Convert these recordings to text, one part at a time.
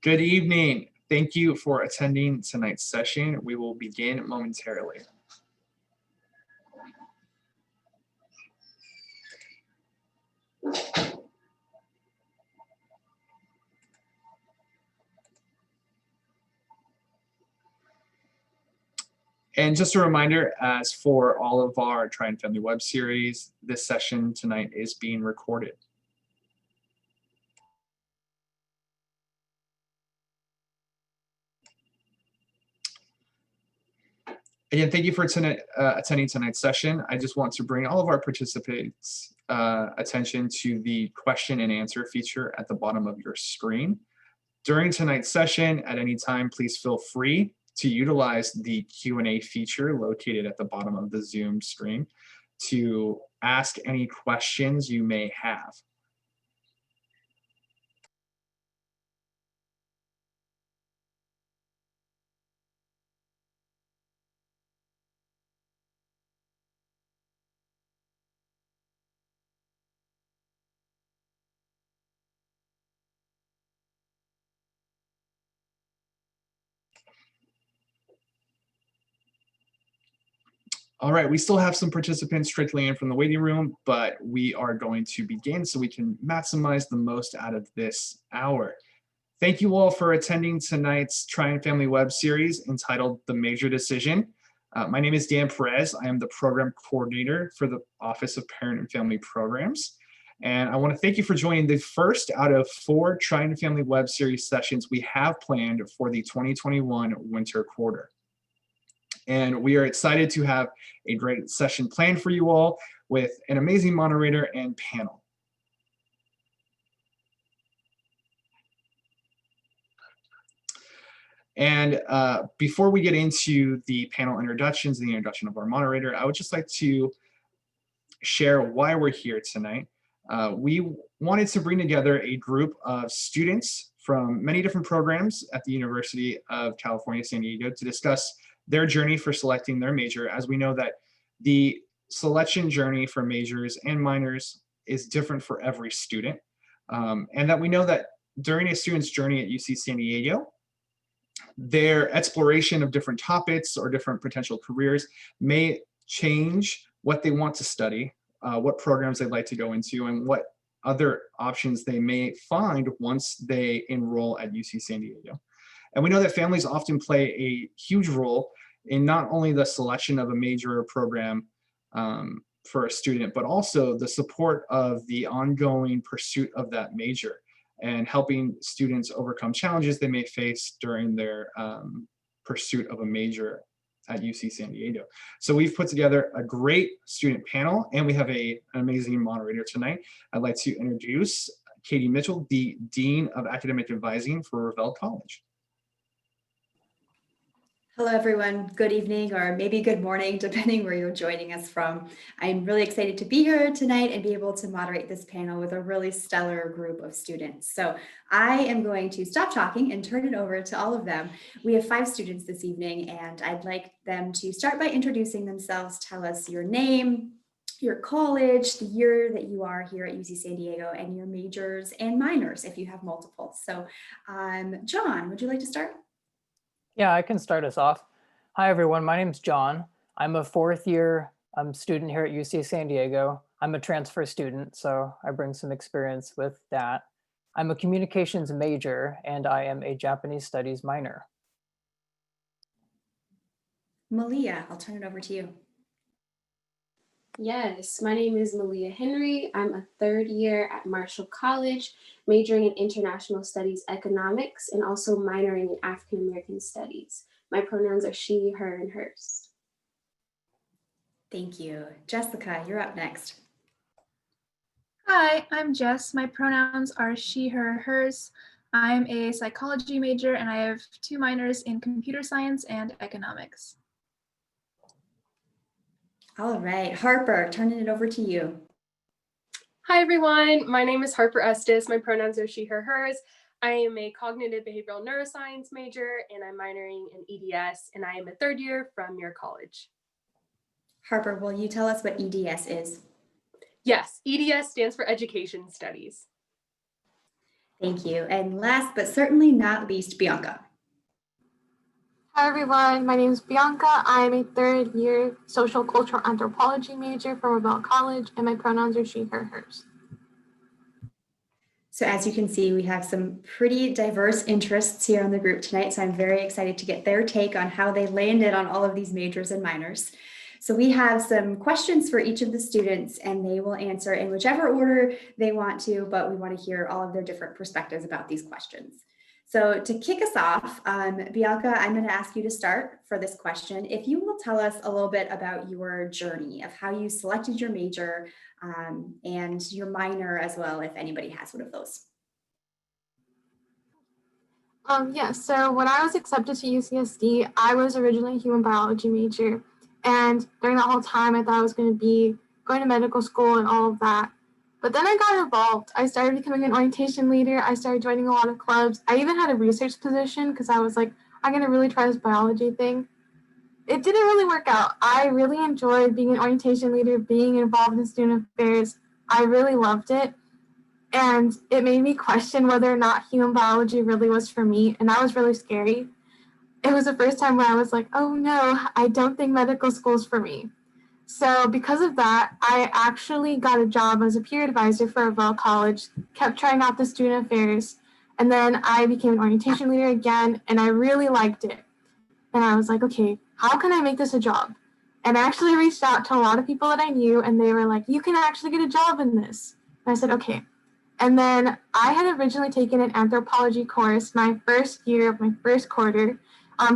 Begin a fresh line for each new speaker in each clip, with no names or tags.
Good evening. Thank you for attending tonight's session. We will begin momentarily. And just a reminder, as for all of our Try and Family web series, this session tonight is being recorded. Again, thank you for attending tonight's session. I just want to bring all of our participants' attention to the question and answer feature at the bottom of your screen. During tonight's session, at any time, please feel free to utilize the Q&A feature located at the bottom of the Zoom screen to ask any questions you may have. All right, we still have some participants trickling in from the waiting room, but we are going to begin so we can maximize the most out of this hour. Thank you all for attending tonight's Try and Family web series entitled The Major Decision. My name is Dan Perez. I am the program coordinator for the Office of Parent and Family Programs. And I want to thank you for joining the first out of 4 Try and Family web series sessions we have planned for the 2021 winter quarter. And we are excited to have a great session planned for you all with an amazing moderator and panel. And before we get into the panel introductions and the introduction of our moderator, I would just like to share why we're here tonight. We wanted to bring together a group of students from many different programs at the University of California, San Diego to discuss their journey for selecting their major, as we know that the selection journey for majors and minors is different for every student. And that we know that during a student's journey at UC San Diego, their exploration of different topics or different potential careers may change what they want to study, what programs they'd like to go into, and what other options they may find once they enroll at UC San Diego. And we know that families often play a huge role in not only the selection of a major or program for a student, but also the support of the ongoing pursuit of that major and helping students overcome challenges they may face during their pursuit of a major at UC San Diego. So we've put together a great student panel, and we have an amazing moderator tonight. I'd like to introduce Katie Mitchell, the Dean of Academic Advising for Revell College.
Hello, everyone. Good evening, or maybe good morning, depending where you're joining us from. I'm really excited to be here tonight and be able to moderate this panel with a really stellar group of students. So I am going to stop talking and turn it over to all of them. We have 5 students this evening, and I'd like them to start by introducing themselves, tell us your name, your college, the year that you are here at UC San Diego, and your majors and minors if you have multiple. So John, would you like to start?
Yeah, I can start us off. Hi, everyone. My name's John. I'm a 4th year student here at UC San Diego. I'm a transfer student, so I bring some experience with that. I'm a communications major, and I am a Japanese studies minor.
Malia, I'll turn it over to you.
Yes, my name is Malia Henry. I'm a 3rd year at Marshall College, majoring in International Studies Economics and also minoring in African American Studies. My pronouns are she, her, and hers.
Thank you. Jessica, you're up next.
Hi, I'm Jess. My pronouns are she, her, hers. I'm a psychology major and I have 2 minors in computer science and economics.
All right, Harper, turning it over to you.
Hi, everyone. My name is Harper Estes. My pronouns are she, her, hers. I am a cognitive behavioral neuroscience major, and I'm minoring in EDS, and I am a 3rd year from your college.
Harper, will you tell us what EDS is?
Yes, EDS stands for Education Studies.
Thank you. And last but certainly not least, Bianca.
Hi everyone, my name is Bianca. I'm a third year social cultural anthropology major from Revell College, and my pronouns are she, her, hers.
So as you can see, we have some pretty diverse interests here on the group tonight. So I'm very excited to get their take on how they landed on all of these majors and minors. So we have some questions for each of the students and they will answer in whichever order they want to, but we want to hear all of their different perspectives about these questions. So to kick us off, Bianca, I'm going to ask you to start for this question. If you will tell us a little bit about your journey of how you selected your major and your minor as well, if anybody has one of those.
Yeah, so when I was accepted to UCSD, I was originally a human biology major. And during that whole time, I thought I was going to be going to medical school and all of that. But then I got involved. I started becoming an orientation leader. I started joining a lot of clubs. I even had a research position because I was like, I'm going to really try this biology thing. It didn't really work out. I really enjoyed being an orientation leader, being involved in student affairs. I really loved it. And it made me question whether or not human biology really was for me. And that was really scary. It was the first time where I was like, oh no, I don't think medical school is for me. So because of that, I actually got a job as a peer advisor for Revell College, kept trying out the student affairs, and then I became an orientation leader again, and I really liked it. And I was like, okay, how can I make this a job? And I actually reached out to a lot of people that I knew, and they were like, you can actually get a job in this. And I said, okay. And then I had originally taken an anthropology course my first year of my first quarter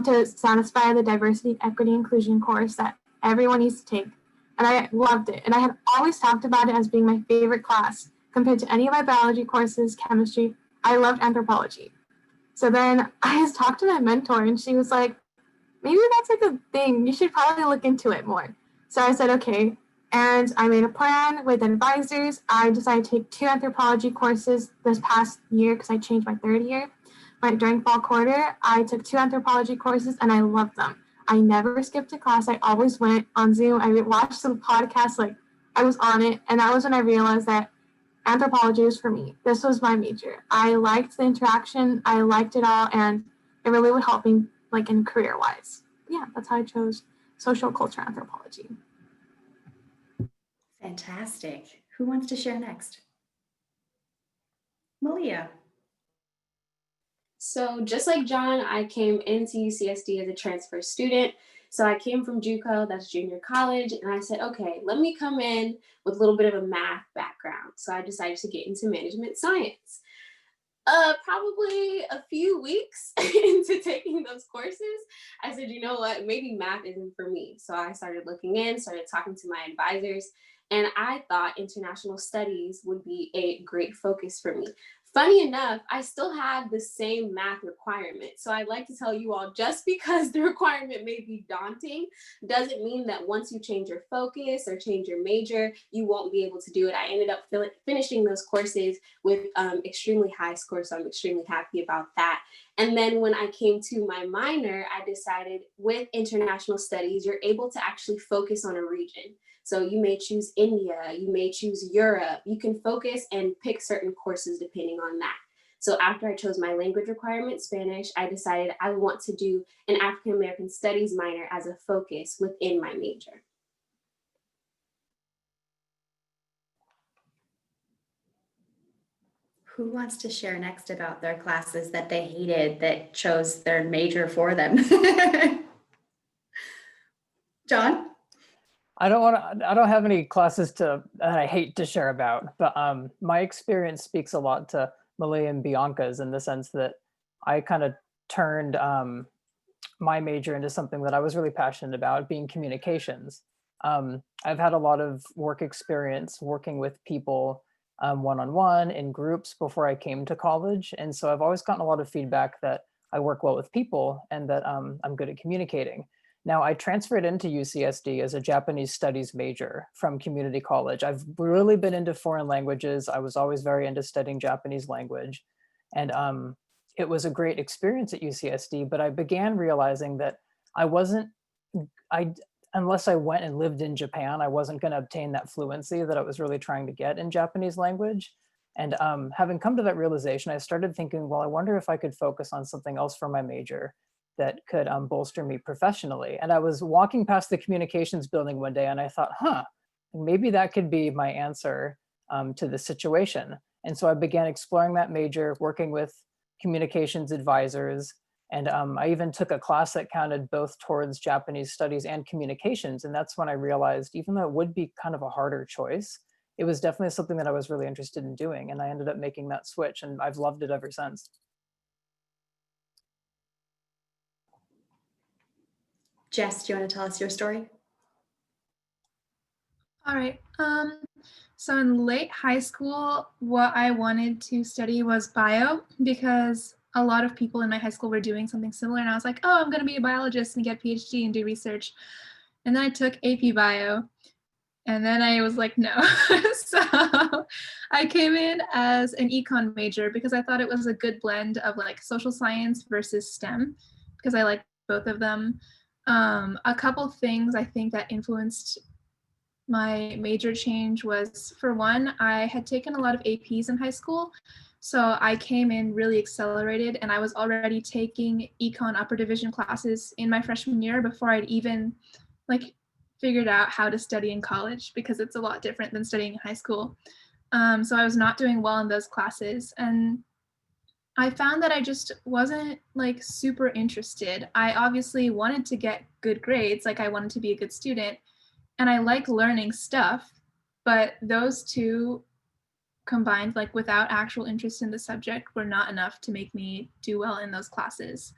to satisfy the diversity, equity, inclusion course that everyone needs to take. And I loved it. And I had always talked about it as being my favorite class compared to any of my biology courses, chemistry. I loved anthropology. So then I just talked to my mentor and she was like, maybe that's like a thing. You should probably look into it more. So I said, okay. And I made a plan with advisors. I decided to take 2 anthropology courses this past year because I changed my third year. During fall quarter, I took 2 anthropology courses and I loved them. I never skipped a class. I always went on Zoom. I watched some podcasts, like I was on it. And that was when I realized that anthropology was for me. This was my major. I liked the interaction. I liked it all. And it really would help me like in career-wise. Yeah, that's how I chose social culture anthropology.
Fantastic. Who wants to share next? Malia.
So just like John, I came into UCSD as a transfer student. So I came from Juggle, that's junior college, and I said, okay, let me come in with a little bit of a math background. So I decided to get into management science. Probably a few weeks into taking those courses, I said, you know what, maybe math isn't for me. So I started looking in, started talking to my advisors, and I thought international studies would be a great focus for me. Funny enough, I still had the same math requirement. So I'd like to tell you all, just because the requirement may be daunting, doesn't mean that once you change your focus or change your major, you won't be able to do it. I ended up finishing those courses with extremely high scores, so I'm extremely happy about that. And then when I came to my minor, I decided with international studies, you're able to actually focus on a region. So you may choose India, you may choose Europe. You can focus and pick certain courses depending on that. So after I chose my language requirement, Spanish, I decided I want to do an African American Studies minor as a focus within my major.
Who wants to share next about their classes that they hated that chose their major for them? John?
I don't have any classes that I hate to share about, but my experience speaks a lot to Malay and Bianca's in the sense that I kind of turned my major into something that I was really passionate about, being communications. I've had a lot of work experience working with people one-on-one in groups before I came to college. And so I've always gotten a lot of feedback that I work well with people and that I'm good at communicating. Now, I transferred into UCSD as a Japanese studies major from community college. I've really been into foreign languages. I was always very into studying Japanese language. And it was a great experience at UCSD, but I began realizing that unless I went and lived in Japan, I wasn't going to obtain that fluency that I was really trying to get in Japanese language. And having come to that realization, I started thinking, well, I wonder if I could focus on something else for my major that could bolster me professionally. And I was walking past the communications building one day and I thought, maybe that could be my answer to the situation. And so I began exploring that major, working with communications advisors. And I even took a class that counted both towards Japanese studies and communications. And that's when I realized, even though it would be kind of a harder choice, it was definitely something that I was really interested in doing. And I ended up making that switch, and I've loved it ever since.
Jess, do you want to tell us your story?
All right. So in late high school, what I wanted to study was bio because a lot of people in my high school were doing something similar. And I was like, oh, I'm going to be a biologist and get a PhD and do research. And then I took AP bio. And then I was like, no. So I came in as an econ major because I thought it was a good blend of like social science versus STEM because I like both of them. A couple things I think that influenced my major change was, for one, I had taken a lot of APs in high school. So I came in really accelerated and I was already taking econ upper division classes in my freshman year before I'd even like figured out how to study in college because it's a lot different than studying in high school. So I was not doing well in those classes. And I found that I just wasn't like super interested. I obviously wanted to get good grades, like I wanted to be a good student, and I like learning stuff, but those two combined, like without actual interest in the subject, were not enough to make me do well in those classes.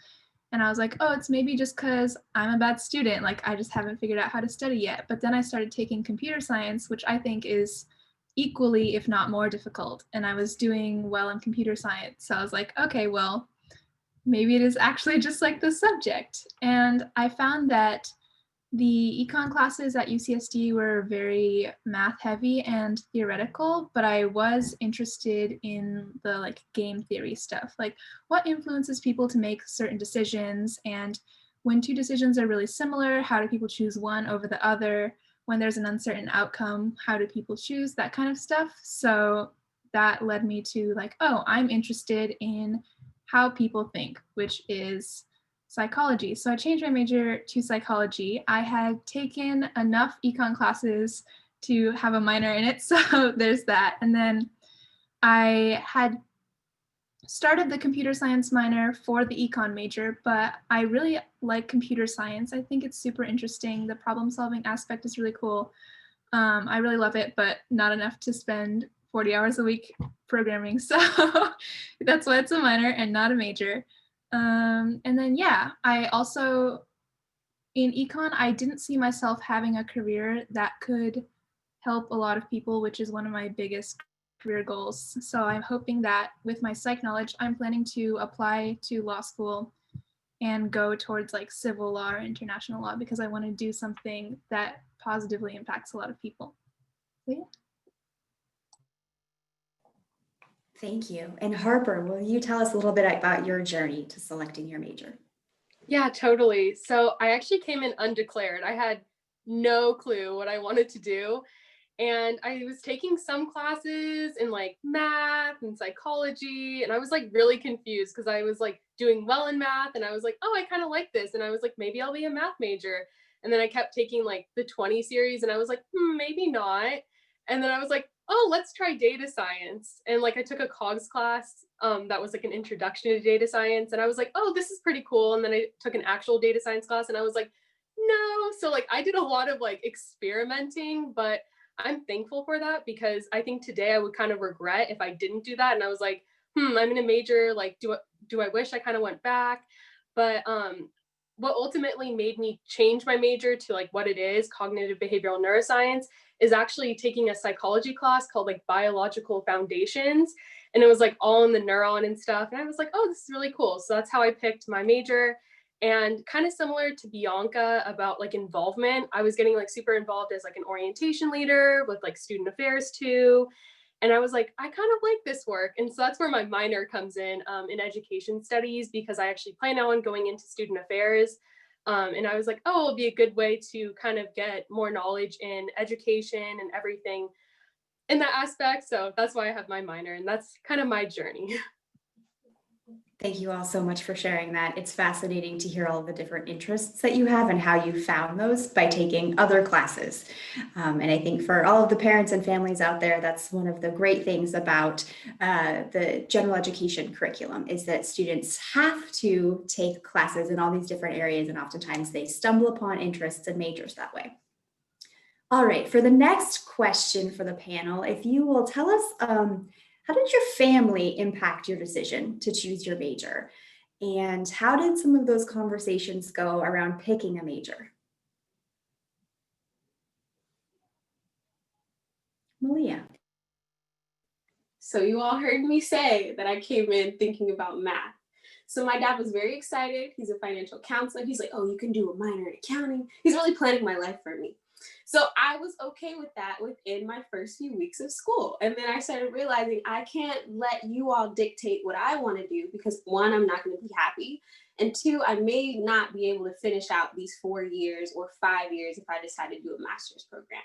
And I was like, oh, it's maybe just because I'm a bad student, like I just haven't figured out how to study yet. But then I started taking computer science, which I think is equally, if not more difficult. And I was doing well in computer science. So I was like, okay, well, maybe it is actually just like the subject. And I found that the econ classes at UCSD were very math heavy and theoretical, but I was interested in the like game theory stuff, like what influences people to make certain decisions, and when two decisions are really similar, how do people choose one over the other? When there's an uncertain outcome, how do people choose? That kind of stuff. So that led me to like, oh, I'm interested in how people think, which is psychology. So I changed my major to psychology. I had taken enough econ classes to have a minor in it, so there's that. And then I had started the computer science minor for the econ major, but I really like computer science. I think it's super interesting. The problem solving aspect is really cool. I really love it, but not enough to spend 40 hours a week programming. So that's why it's a minor and not a major. And then, yeah, I also, in econ, I didn't see myself having a career that could help a lot of people, which is one of my biggest career goals. So I'm hoping that with my psych knowledge, I'm planning to apply to law school and go towards like civil law or international law because I want to do something that positively impacts a lot of people. So, yeah.
Thank you. And Harper, will you tell us a little bit about your journey to selecting your major?
Yeah, totally. So I actually came in undeclared. I had no clue what I wanted to do. And I was taking some classes in like math and psychology. And I was like really confused because I was like doing well in math. And I was like, oh, I kind of like this. And I was like, maybe I'll be a math major. And then I kept taking like the 20 series and I was like, maybe not. And then I was like, oh, let's try data science. And like I took a COGS class that was like an introduction to data science. And I was like, oh, this is pretty cool. And then I took an actual data science class and I was like, no. So like I did a lot of like experimenting, but I'm thankful for that because I think today I would kind of regret if I didn't do that. And I was like, I'm in a major, like, do I wish I kind of went back? But what ultimately made me change my major to like what it is, cognitive behavioral neuroscience, is actually taking a psychology class called like biological foundations. And it was like all in the neuron and stuff. And I was like, oh, this is really cool. So that's how I picked my major. And kind of similar to Bianca about like involvement, I was getting like super involved as like an orientation leader with like student affairs too. And I was like, I kind of like this work. And so that's where my minor comes in education studies, because I actually plan on going into student affairs. And I was like, oh, it'll be a good way to kind of get more knowledge in education and everything. in that aspect. So that's why I have my minor, and that's kind of my journey.
Thank you all so much for sharing that. It's fascinating to hear all of the different interests that you have and how you found those by taking other classes. And I think for all of the parents and families out there, that's one of the great things about the general education curriculum is that students have to take classes in all these different areas, and oftentimes they stumble upon interests and majors that way. All right, for the next question for the panel, if you will tell us, how did your family impact your decision to choose your major? And how did some of those conversations go around picking a major? Malia.
So you all heard me say that I came in thinking about math. So my dad was very excited. He's a financial counselor. He's like, oh, you can do a minor in accounting. He's really planning my life for me. So I was okay with that within my first few weeks of school. And then I started realizing I can't let you all dictate what I want to do because one, I'm not going to be happy. And two, I may not be able to finish out these 4 years or 5 years if I decide to do a master's program.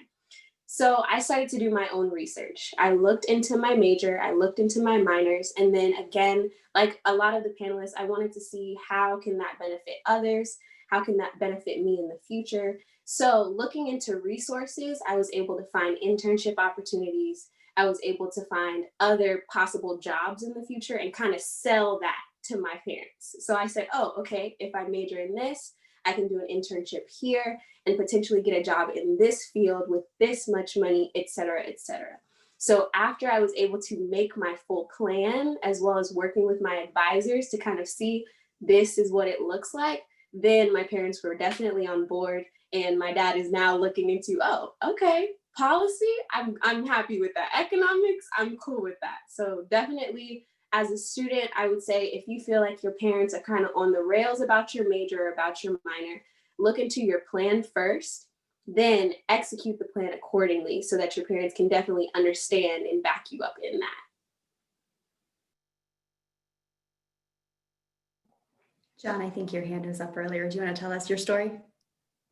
So I started to do my own research. I looked into my major, I looked into my minors, and then again, like a lot of the panelists, I wanted to see how can that benefit others? How can that benefit me in the future? So looking into resources, I was able to find internship opportunities. I was able to find other possible jobs in the future and kind of sell that to my parents. So I said, oh, okay, if I major in this, I can do an internship here and potentially get a job in this field with this much money, et cetera, et cetera. So after I was able to make my full plan, as well as working with my advisors to kind of see this is what it looks like, then my parents were definitely on board. And my dad is now looking into, oh, okay, policy, I'm happy with that. Economics, I'm cool with that. So definitely as a student, I would say if you feel like your parents are kind of on the rails about your major or about your minor, look into your plan first, then execute the plan accordingly so that your parents can definitely understand and back you up in that.
John, I think your hand was up earlier. Do you want to tell us your story?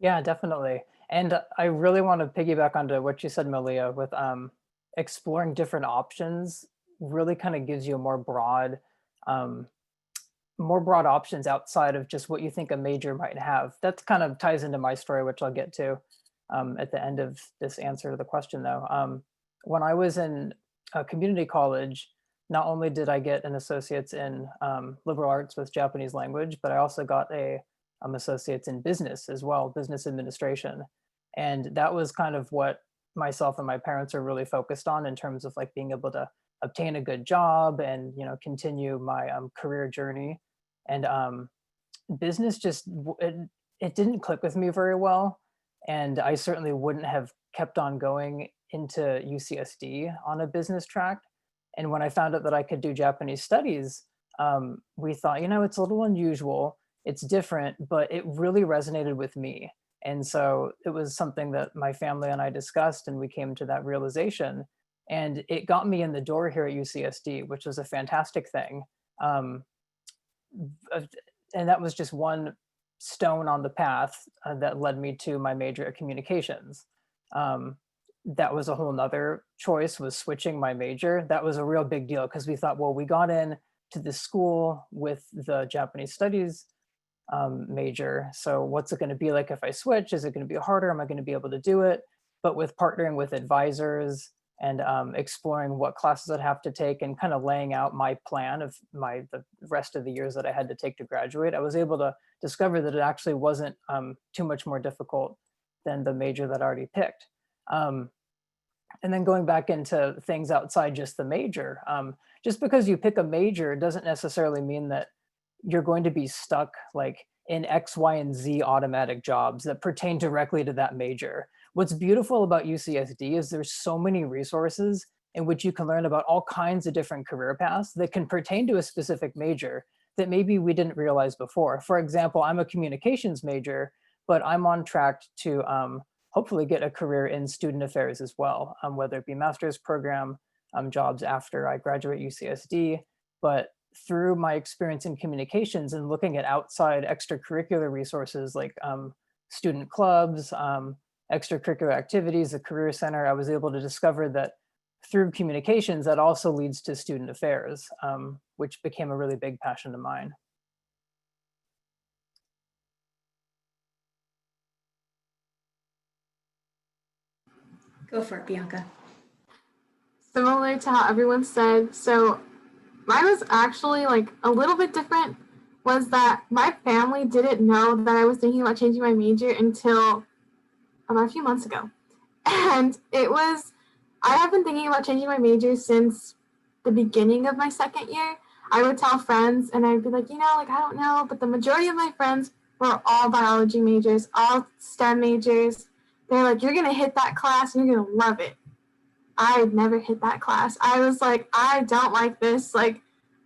Yeah, definitely. And I really want to piggyback onto what you said, Malia, with exploring different options really kind of gives you a more broad options outside of just what you think a major might have. That kind of ties into my story, which I'll get to at the end of this answer to the question though. When I was in community college, not only did I get an associate's in liberal arts with Japanese language, but I also got a associate's in business as well, business administration. And that was kind of what myself and my parents are really focused on in terms of like being able to obtain a good job and, you know, continue my career journey. And business just, it didn't click with me very well. And I certainly wouldn't have kept on going into UCSD on a business track. And when I found out that I could do Japanese studies, we thought, you know, it's a little unusual, it's different, but it really resonated with me. And so it was something that my family and I discussed, and we came to that realization. And it got me in the door here at UCSD, which was a fantastic thing. And that was just one stone on the path that led me to my major at communications. That was a whole nother choice, was switching my major. That was a real big deal because we thought, well, we got in to this school with the Japanese studies major. So what's it going to be like if I switch? Is it going to be harder? Am I going to be able to do it? But with partnering with advisors and exploring what classes I'd have to take and kind of laying out my plan of the rest of the years that I had to take to graduate, I was able to discover that it actually wasn't too much more difficult than the major that I already picked. And then going back into things outside just the major, just because you pick a major doesn't necessarily mean that you're going to be stuck like in X, Y, and Z automatic jobs that pertain directly to that major. What's beautiful about UCSD is there's so many resources in which you can learn about all kinds of different career paths that can pertain to a specific major that maybe we didn't realize before. For example, I'm a communications major, but I'm on track to hopefully get a career in student affairs as well, whether it be master's program jobs after I graduate UCSD. But through my experience in communications and looking at outside extracurricular resources like student clubs, extracurricular activities, the Career Center, I was able to discover that through communications, that also leads to student affairs, which became a really big passion of mine.
Go for it, Bianca.
Similar to how everyone said, so mine was actually like a little bit different, was that my family didn't know that I was thinking about changing my major until about a few months ago. And I have been thinking about changing my major since the beginning of my second year. I would tell friends and I'd be like, I don't know, but the majority of my friends were all biology majors, all STEM majors. They're like, you're going to hit that class and you're going to love it. I had never hit that class. I was like, I don't like this. Like,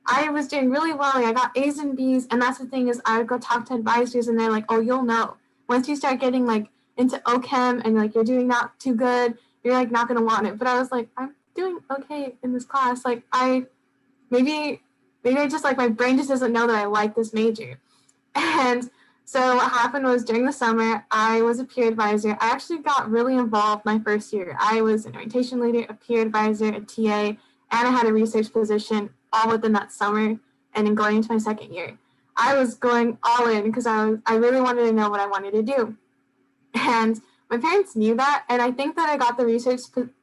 I was doing really well. Like, I got A's and B's. And that's the thing is I would go talk to advisors and they're like, oh, you'll know. Once you start getting like into OChem and like you're doing not too good, you're like not going to want it. But I was like, I'm doing okay in this class. Like maybe I just like my brain just doesn't know that I like this major. And so what happened was during the summer, I was a peer advisor. I actually got really involved my first year. I was an orientation leader, a peer advisor, a TA, and I had a research position all within that summer and then going into my second year. I was going all in because I really wanted to know what I wanted to do. And my parents knew that, and I think that I got the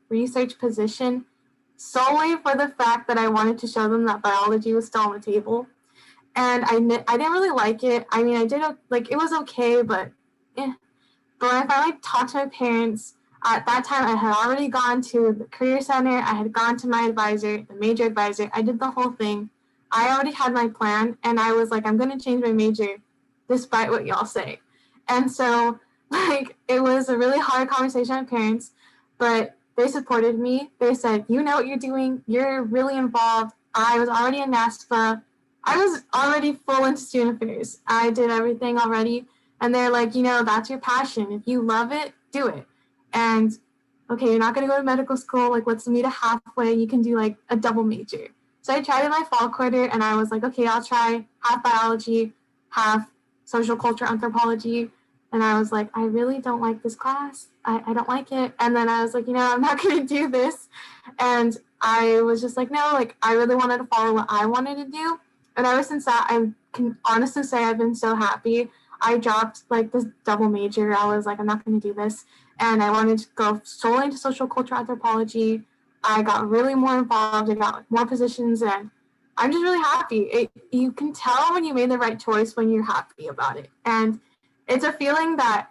research position solely for the fact that I wanted to show them that biology was still on the table. And I didn't really like it. I mean, I did, like, it was okay, but But when I finally talked to my parents, at that time I had already gone to the career center. I had gone to my advisor, the major advisor. I did the whole thing. I already had my plan, and I was like, I'm going to change my major despite what y'all say. And so, like, it was a really hard conversation with parents, but they supported me. They said, you know what you're doing. You're really involved. I was already in NASPA. I was already full into student affairs. I did everything already. And they're like, that's your passion. If you love it, do it. And okay, you're not going to go to medical school. Like, let's meet halfway. You can do like a double major. So I tried in my fall quarter and I was like, okay, I'll try half biology, half social culture anthropology. And I was like, I really don't like this class. I don't like it. And then I was like, I'm not going to do this. And I was just like, no, like I really wanted to follow what I wanted to do. And ever since that, I can honestly say I've been so happy. I dropped like this double major. I was like, I'm not going to do this. And I wanted to go solely into social culture anthropology. I got really more involved. I got more positions and I'm just really happy. You can tell when you made the right choice when you're happy about it. And it's a feeling that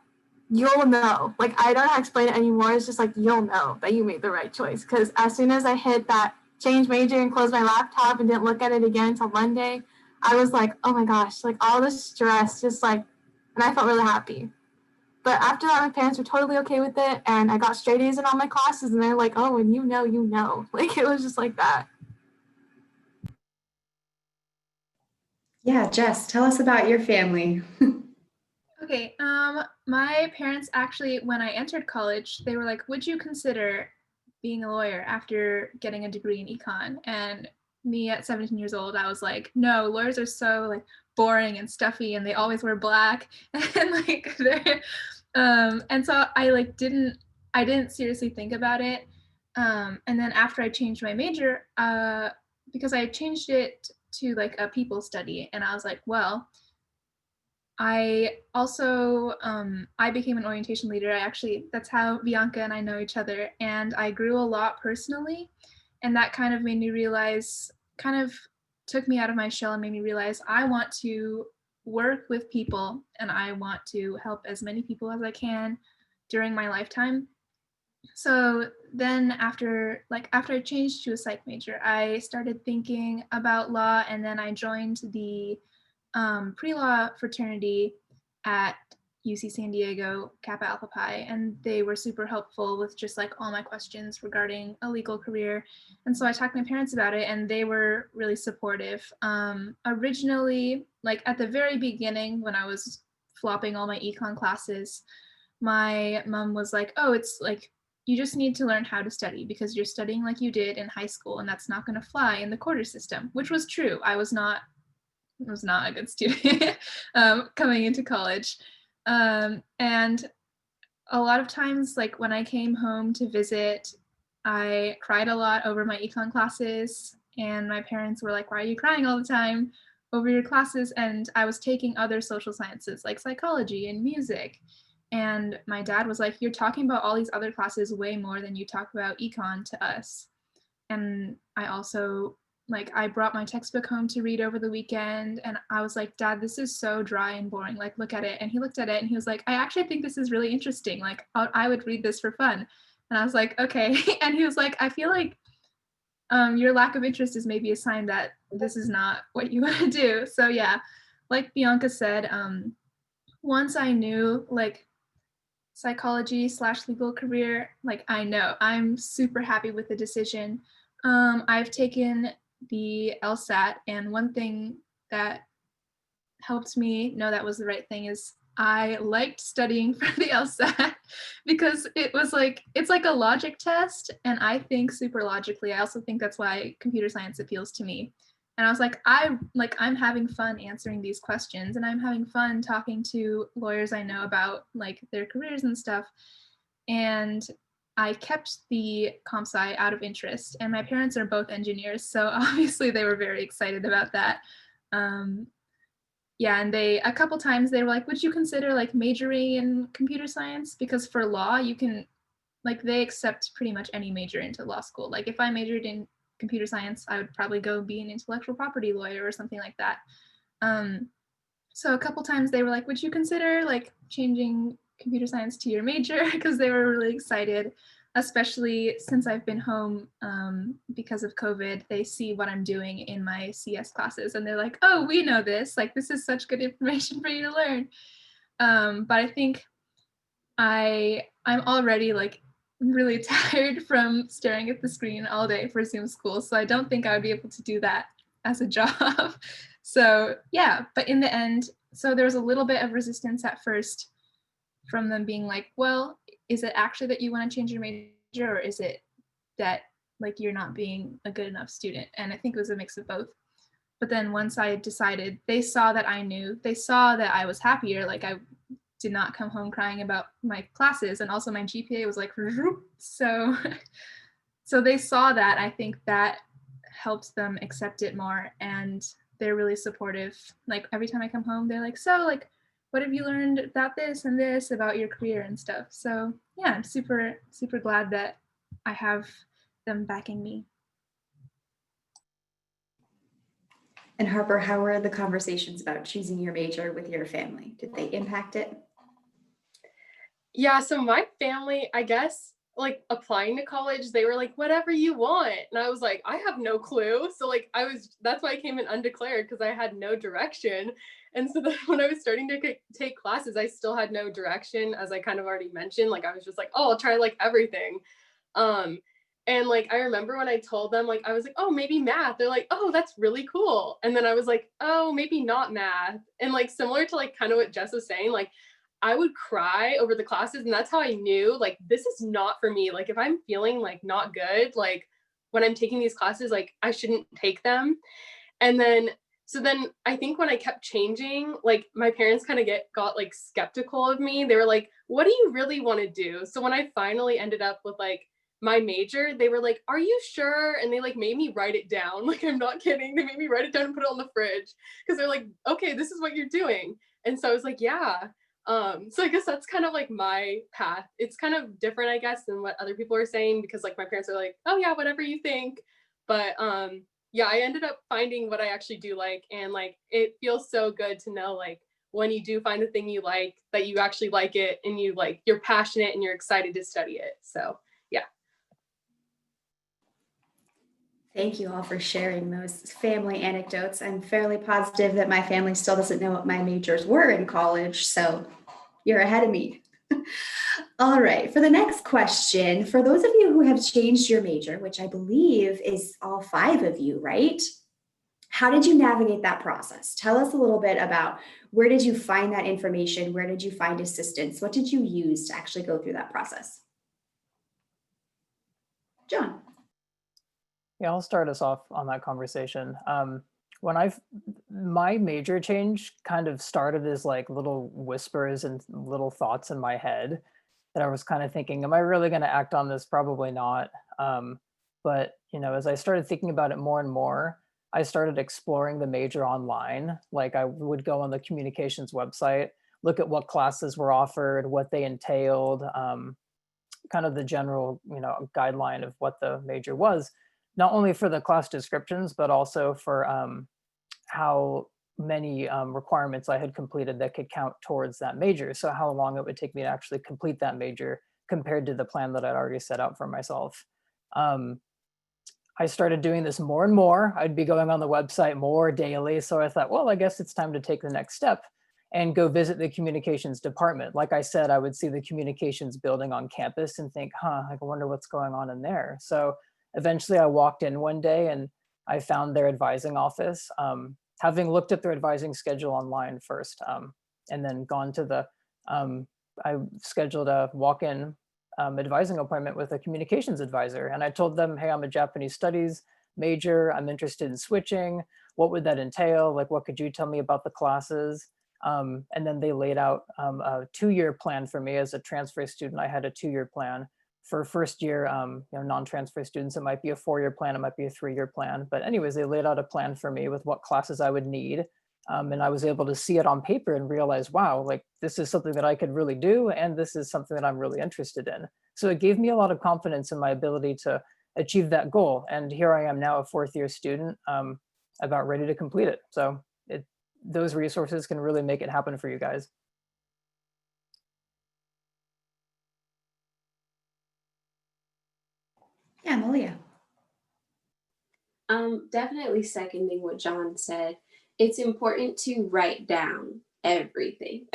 you'll know. Like, I don't know how to explain it anymore. It's just like, you'll know that you made the right choice. Because as soon as I hit that change major and closed my laptop and didn't look at it again until Monday, I was like, oh my gosh, like all the stress, just like, and I felt really happy. But after that, my parents were totally okay with it. And I got straight A's in all my classes. And they're like, oh, and you know. Like, it was just like that.
Yeah, Jess, tell us about your family.
Okay, my parents actually, when I entered college, they were like, would you consider being a lawyer after getting a degree in econ? And me at 17 years old, I was like, no, lawyers are so like boring and stuffy and they always wear black and like they're and so I like didn't seriously think about it. And then after I changed my major, because I changed it to like a people study, and I was like, well, I also I became an orientation leader. That's how Bianca and I know each other, and I grew a lot personally, and that kind of made me realize, kind of took me out of my shell and made me realize I want to work with people and I want to help as many people as I can during my lifetime. So then after I changed to a psych major, I started thinking about law, and then I joined the pre-law fraternity at UC San Diego, Kappa Alpha Pi, and they were super helpful with just like all my questions regarding a legal career. And so I talked to my parents about it, and they were really supportive. Originally, like at the very beginning, when I was flopping all my econ classes, my mom was like, oh, it's like, you just need to learn how to study because you're studying like you did in high school, and that's not going to fly in the quarter system, which was true. I was not a good student coming into college. And a lot of times, like when I came home to visit I cried a lot over my econ classes, and my parents were like, why are you crying all the time over your classes? And I was taking other social sciences like psychology and music. And my dad was like, you're talking about all these other classes way more than you talk about econ to us. And I also, like, I brought my textbook home to read over the weekend, and I was like, Dad, this is so dry and boring. Like, look at it. And he looked at it and he was like, I actually think this is really interesting. Like, I would read this for fun. And I was like, okay. And he was like, I feel like your lack of interest is maybe a sign that this is not what you want to do. So yeah, like Bianca said, once I knew like psychology / legal career, like I know I'm super happy with the decision. I've taken the LSAT, and one thing that helped me know that was the right thing is I liked studying for the LSAT because it was like, it's like a logic test, and I think super logically. I also think that's why computer science appeals to me. And I was like, I'm having fun answering these questions, and I'm having fun talking to lawyers I know about like their careers and stuff. And I kept the comp sci out of interest, and my parents are both engineers, so obviously they were very excited about that. Yeah, and a couple times they were like, would you consider like majoring in computer science? Because for law, you can, like, they accept pretty much any major into law school. Like if I majored in computer science, I would probably go be an intellectual property lawyer or something like that. So a couple times they were like, would you consider like changing computer science to your major? Because they were really excited, especially since I've been home because of COVID. They see what I'm doing in my CS classes, and they're like, oh, we know this. Like, this is such good information for you to learn. But I think I'm already like really tired from staring at the screen all day for Zoom school. So I don't think I would be able to do that as a job. So yeah, but in the end, so there was a little bit of resistance at first from them being like, well, is it actually that you want to change your major, or is it that like you're not being a good enough student? And I think it was a mix of both. But then once I decided, they saw that I knew, they saw that I was happier. Like I did not come home crying about my classes, and also my GPA was like, so they saw that. I think that helped them accept it more, and they're really supportive. Like every time I come home, they're like, so like, what have you learned about this and this about your career and stuff? So yeah, I'm super, super glad that I have them backing me.
And Harper, how were the conversations about choosing your major with your family? Did they impact it?
Yeah, so my family, I guess, like applying to college, they were like, whatever you want. And I was like, I have no clue. So like that's why I came in undeclared, because I had no direction. And so then when I was starting to take classes, I still had no direction, as I kind of already mentioned. Like I was just like, oh, I'll try like everything. And like, I remember when I told them, like, I was like, oh, maybe math. They're like, oh, that's really cool. And then I was like, oh, maybe not math. And like, similar to like kind of what Jess was saying, like, I would cry over the classes, and that's how I knew like this is not for me. Like if I'm feeling like not good, like when I'm taking these classes, like I shouldn't take them. And then so then I think when I kept changing, like my parents kind of got like skeptical of me. They were like, what do you really want to do? So when I finally ended up with like my major, they were like, are you sure? And they like made me write it down. Like I'm not kidding. They made me write it down and put it on the fridge, because they're like, okay, this is what you're doing. And so I was like, yeah. So I guess that's kind of like my path. It's kind of different, I guess, than what other people are saying, because like my parents are like, oh yeah, whatever you think. But yeah, I ended up finding what I actually do like, and like it feels so good to know like when you do find the thing you like, that you actually like it, and you're passionate and you're excited to study it. So yeah.
Thank you all for sharing those family anecdotes. I'm fairly positive that my family still doesn't know what my majors were in college, so you're ahead of me. All right, for the next question, for those of you who have changed your major, which I believe is all 5 of you, right? How did you navigate that process? Tell us a little bit about where did you find that information? Where did you find assistance? What did you use to actually go through that process? John.
Yeah, I'll start us off on that conversation. My major change kind of started as like little whispers and little thoughts in my head that I was kind of thinking, am I really going to act on this? Probably not. But, as I started thinking about it more and more, I started exploring the major online. Like I would go on the communications website, look at what classes were offered, what they entailed, kind of the general, guideline of what the major was, not only for the class descriptions, but also for how many requirements I had completed that could count towards that major. So how long it would take me to actually complete that major compared to the plan that I'd already set out for myself. I started doing this more and more. I'd be going on the website more daily. So I thought, well, I guess it's time to take the next step and go visit the communications department. Like I said, I would see the communications building on campus and think, I wonder what's going on in there. So eventually I walked in one day and I found their advising office, having looked at their advising schedule online first, and then gone to I scheduled a walk-in advising appointment with a communications advisor. And I told them, hey, I'm a Japanese studies major. I'm interested in switching. What would that entail? Like, what could you tell me about the classes? And then they laid out a 2-year plan for me as a transfer student. I had a 2-year plan. For first year, non-transfer students, it might be a 4-year plan, it might be a 3-year plan. But anyways, they laid out a plan for me with what classes I would need. And I was able to see it on paper and realize, wow, like this is something that I could really do. And this is something that I'm really interested in. So it gave me a lot of confidence in my ability to achieve that goal. And here I am now, a 4th-year student, about ready to complete it. So those resources can really make it happen for you guys.
Yeah, Malia.
Definitely seconding what John said. It's important to write down everything.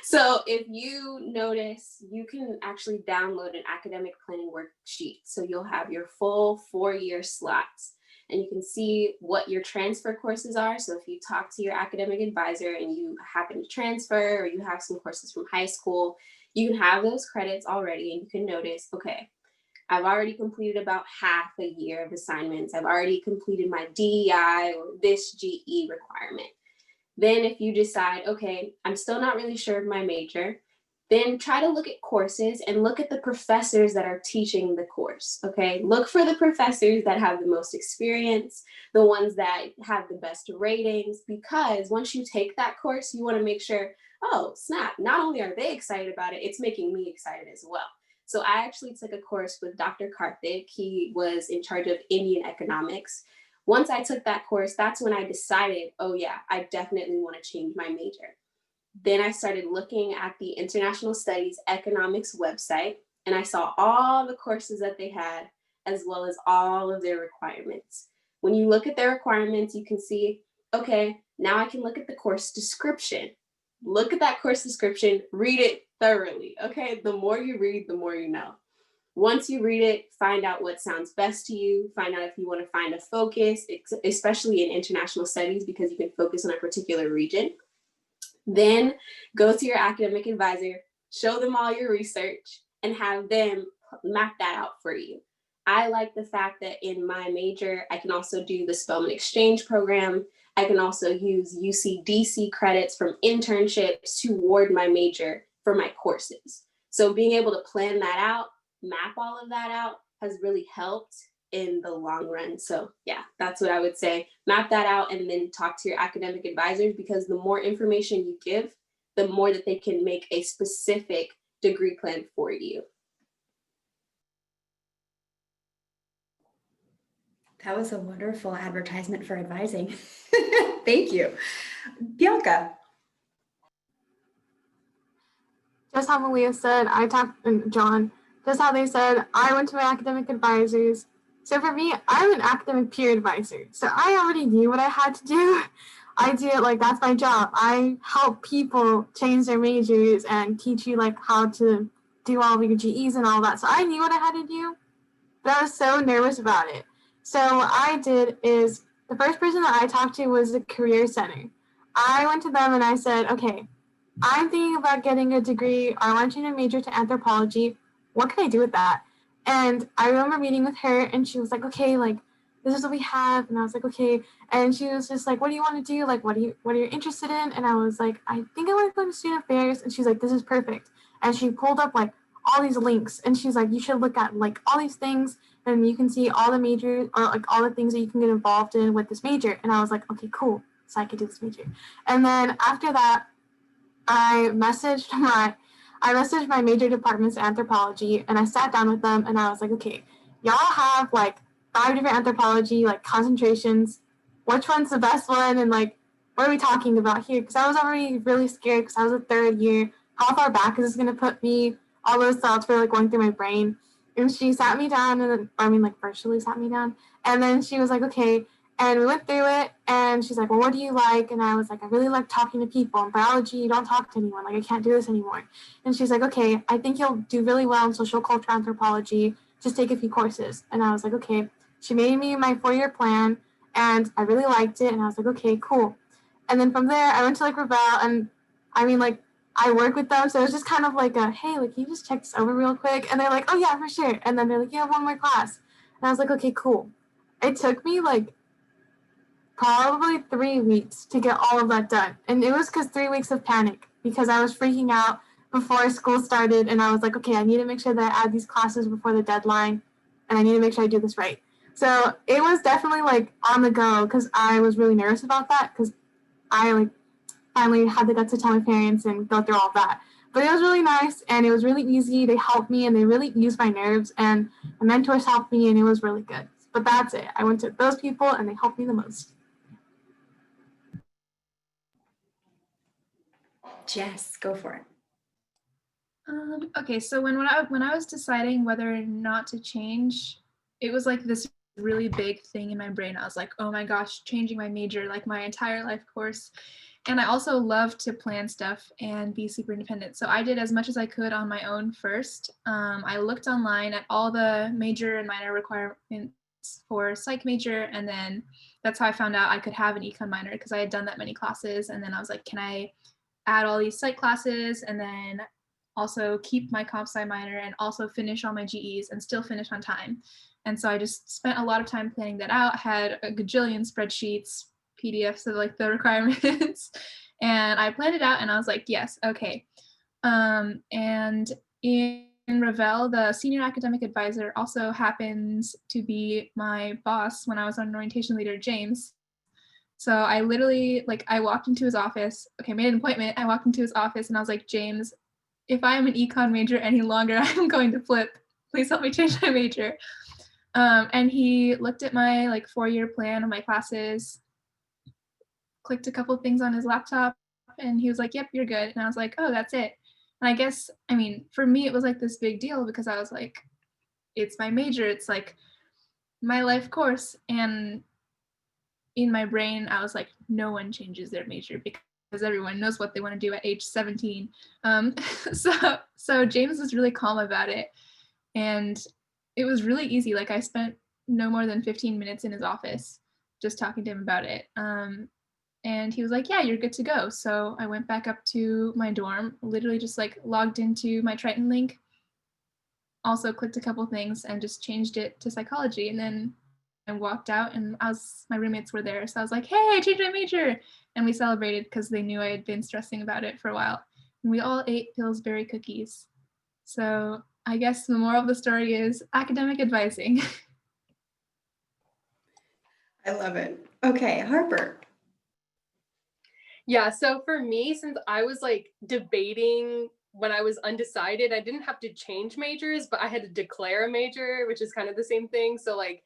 So if you notice, you can actually download an academic planning worksheet. So you'll have your full 4-year slots and you can see what your transfer courses are. So if you talk to your academic advisor and you happen to transfer or you have some courses from high school, you can have those credits already and you can notice, okay, I've already completed about half a year of assignments. I've already completed my DEI or this GE requirement. Then if you decide, okay, I'm still not really sure of my major, then try to look at courses and look at the professors that are teaching the course, okay? Look for the professors that have the most experience, the ones that have the best ratings, because once you take that course, you wanna make sure, oh, snap, not only are they excited about it, it's making me excited as well. So I actually took a course with Dr. Karthik. He was in charge of Indian economics. Once I took that course, that's when I decided, oh yeah, I definitely want to change my major. Then I started looking at the International Studies Economics website, and I saw all the courses that they had, as well as all of their requirements. When you look at their requirements, you can see, okay, now I can look at the course description. Look at that course description, read it thoroughly, okay? The more you read, the more you know. Once you read it, find out what sounds best to you, find out if you want to find a focus, especially in international studies, because you can focus on a particular region. Then go to your academic advisor, show them all your research, and have them map that out for you. I like the fact that in my major, I can also do the Spelman Exchange program. I can also use UC-DC credits from internships toward my major for my courses. So being able to plan that out, map all of that out has really helped in the long run. So yeah, that's what I would say. Map that out and then talk to your academic advisors, because the more information you give, the more that they can make a specific degree plan for you.
That was a wonderful advertisement for advising. Thank you. Bianca.
Just how Malia said, and John, just how they said, I went to my academic advisors. So for me, I'm an academic peer advisor. So I already knew what I had to do. I do it like that's my job. I help people change their majors and teach you like how to do all of your GEs and all that. So I knew what I had to do, but I was so nervous about it. So what I did is the first person that I talked to was the Career Center. I went to them and I said, okay, I'm thinking about getting a degree, or I want to change my major to anthropology. What can I do with that? And I remember meeting with her and she was like, okay, like this is what we have. And I was like, okay. And she was just like, what do you want to do? Like, what are you interested in? And I was like, I think I want to go into student affairs. And she's like, this is perfect. And she pulled up like all these links and she's like, you should look at like all these things and you can see all the majors or like all the things that you can get involved in with this major. And I was like, okay, cool. So I could do this major. And then after that, I messaged my major department's anthropology, and I sat down with them and I was like, okay, y'all have like 5 different anthropology like concentrations. Which one's the best one? And like, what are we talking about here? Because I was already really scared because I was a 3rd year. How far back is this going to put me? All those thoughts were like going through my brain. And she sat me down, and like virtually sat me down. And then she was like, okay. And we went through it, and she's like, well, what do you like? And I was like, I really like talking to people. In biology, you don't talk to anyone. Like, I can't do this anymore. And she's like, okay, I think you'll do really well in social culture anthropology. Just take a few courses. And I was like, okay. She made me my 4-year plan, and I really liked it. And I was like, okay, cool. And then from there, I went to like Revell, and I mean, like, I work with them. So it was just kind of like a, hey, like, can you just check this over real quick? And they're like, oh, yeah, for sure. And then they're like, you have 1 more class. And I was like, okay, cool. It took me like probably 3 weeks to get all of that done. And it was because 3 weeks of panic because I was freaking out before school started. And I was like, okay, I need to make sure that I add these classes before the deadline. And I need to make sure I do this right. So it was definitely like on the go because I was really nervous about that because I like finally had the guts to tell my parents and go through all that. But it was really nice and it was really easy. They helped me and they really eased my nerves, and my mentors helped me, and it was really good. But that's it. I went to those people and they helped me the most.
Jess, go for it.
Okay, so when I was deciding whether or not to change, it was like this really big thing in my brain. I was like, oh my gosh, changing my major, like my entire life course. And I also love to plan stuff and be super independent. So I did as much as I could on my own first. I looked online at all the major and minor requirements for psych major, and then that's how I found out I could have an econ minor because I had done that many classes. And then I was like, can I add all these psych classes and then also keep my comp sci minor and also finish all my GEs and still finish on time? And so I just spent a lot of time planning that out, had a gajillion spreadsheets, PDFs of like the requirements, and I planned it out and I was like, yes, okay. And in Revell, the senior academic advisor also happens to be my boss when I was on orientation leader, James. So I literally, like, I walked into his office, okay, made an appointment. I walked into his office and I was like, James, if I am an econ major any longer, I'm going to flip. Please help me change my major. And he looked at my like 4-year plan of my classes, clicked a couple of things on his laptop, and he was like, yep, you're good. And I was like, oh, that's it. And I guess, I mean, for me, it was like this big deal because I was like, it's my major. It's like my life course. And in my brain, I was like, no one changes their major because everyone knows what they want to do at age 17. So James was really calm about it. And it was really easy. Like I spent no more than 15 minutes in his office just talking to him about it. And he was like, yeah, you're good to go. So I went back up to my dorm, literally just like logged into my Triton link, also clicked a couple things and just changed it to psychology. And then I walked out and my roommates were there. So I was like, hey, I changed my major. And we celebrated because they knew I had been stressing about it for a while. And we all ate Pillsbury cookies. So I guess the moral of the story is academic advising.
I love it. Okay, Harper.
Yeah, so for me, since I was like debating when I was undecided, I didn't have to change majors, but I had to declare a major, which is kind of the same thing. So like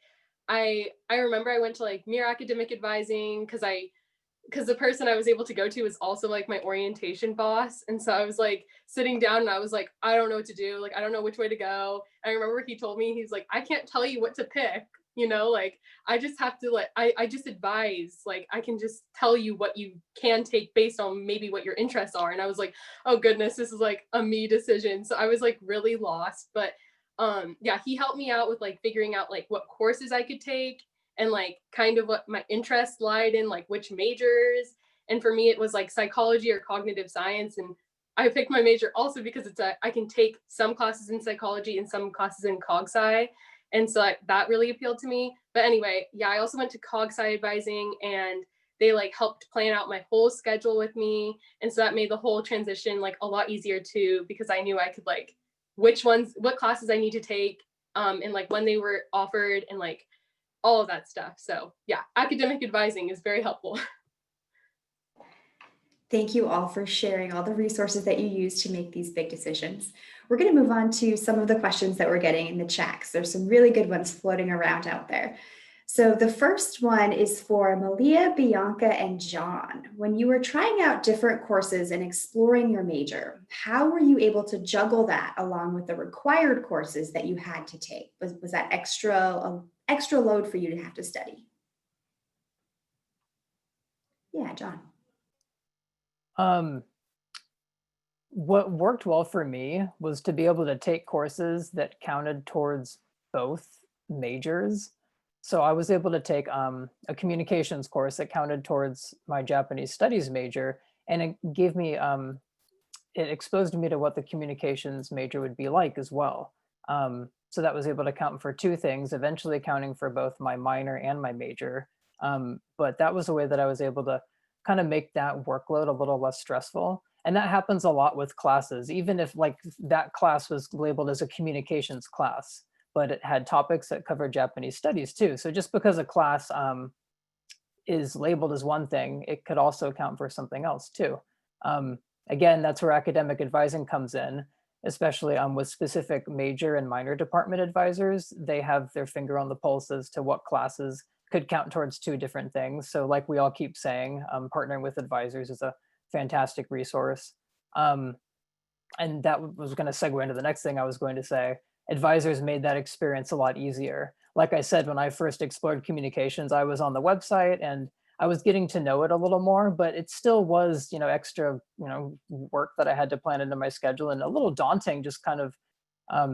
I remember I went to like Mere Academic Advising because the person I was able to go to was also like my orientation boss. And so I was like sitting down and I was like, I don't know what to do. Like, I don't know which way to go. And I remember he told me, he's like, I can't tell you what to pick, you know, like, I just have to like, I just advise, like, I can just tell you what you can take based on maybe what your interests are. And I was like, oh goodness, this is like a me decision. So I was like really lost, but yeah, he helped me out with like figuring out like what courses I could take and like kind of what my interests lied in, like which majors. And for me, it was like psychology or cognitive science. And I picked my major also because I can take some classes in psychology and some classes in cog sci. And so that really appealed to me. But anyway, yeah, I also went to cog sci advising and they like helped plan out my whole schedule with me. And so that made the whole transition like a lot easier too, because I knew I could like what classes I need to take and like when they were offered and like all of that stuff. So yeah, academic advising is very helpful.
Thank you all for sharing all the resources that you use to make these big decisions. We're going to move on to some of the questions that we're getting in the chat, 'cause there's some really good ones floating around out there. So the first one is for Malia, Bianca, and John. When you were trying out different courses and exploring your major, how were you able to juggle that along with the required courses that you had to take? Was that extra load for you to have to study? Yeah, John.
What worked well for me was to be able to take courses that counted towards both majors. So I was able to take a communications course that counted towards my Japanese studies major, and it gave me, it exposed me to what the communications major would be like as well. So that was able to count for two things, eventually accounting for both my minor and my major. But that was a way that I was able to kind of make that workload a little less stressful. And that happens a lot with classes, even if like that class was labeled as a communications class, but it had topics that covered Japanese studies too. So just because a class is labeled as one thing, it could also account for something else too. Again, that's where academic advising comes in, especially with specific major and minor department advisors. They have their finger on the pulse as to what classes could count towards two different things. So like we all keep saying, partnering with advisors is a fantastic resource. And that was going to segue into the next thing I was going to say. Advisors made that experience a lot easier. Like I said, when I first explored communications, I was on the website and I was getting to know it a little more, but it still was, extra, work that I had to plan into my schedule and a little daunting just kind of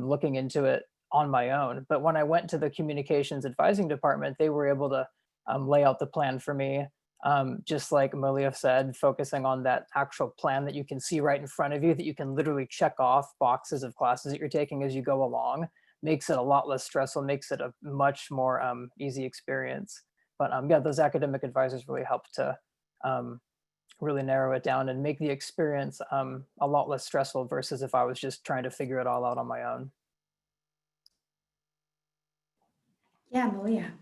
looking into it on my own. But when I went to the communications advising department, they were able to lay out the plan for me. Just like Malia said, focusing on that actual plan that you can see right in front of you, that you can literally check off boxes of classes that you're taking as you go along, makes it a lot less stressful, makes it a much more easy experience. But yeah, those academic advisors really helped to really narrow it down and make the experience a lot less stressful versus if I was just trying to figure it all out on my own.
Yeah, Malia.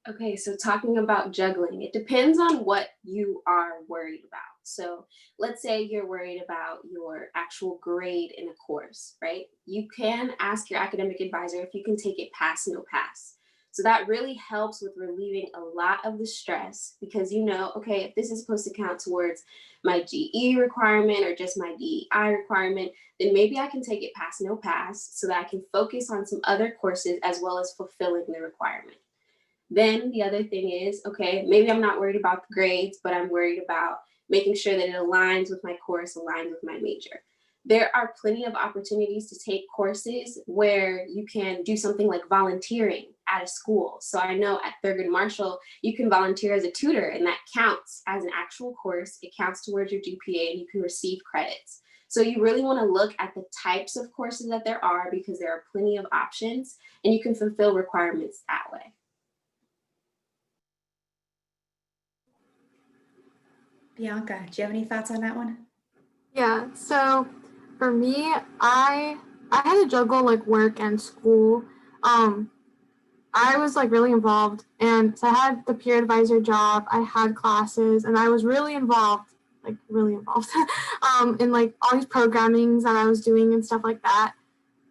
Okay, so talking about juggling, it depends on what you are worried about. So let's say you're worried about your actual grade in a course, right? You can ask your academic advisor if you can take it pass, no pass. So that really helps with relieving a lot of the stress because okay, if this is supposed to count towards my GE requirement or just my DEI requirement, then maybe I can take it pass, no pass so that I can focus on some other courses as well as fulfilling the requirement. Then the other thing is, okay, maybe I'm not worried about the grades, but I'm worried about making sure that it aligns with my course, aligns with my major. There are plenty of opportunities to take courses where you can do something like volunteering at a school. So I know at Thurgood Marshall, you can volunteer as a tutor and that counts as an actual course. It counts towards your GPA and you can receive credits. So you really want to look at the types of courses that there are because there are plenty of options and you can fulfill requirements that way.
Bianca, do you have any thoughts on that one?
Yeah, so for me, I had to juggle like work and school. I was like really involved, and so I had the peer advisor job, I had classes, and I was really involved in like all these programmings that I was doing and stuff like that.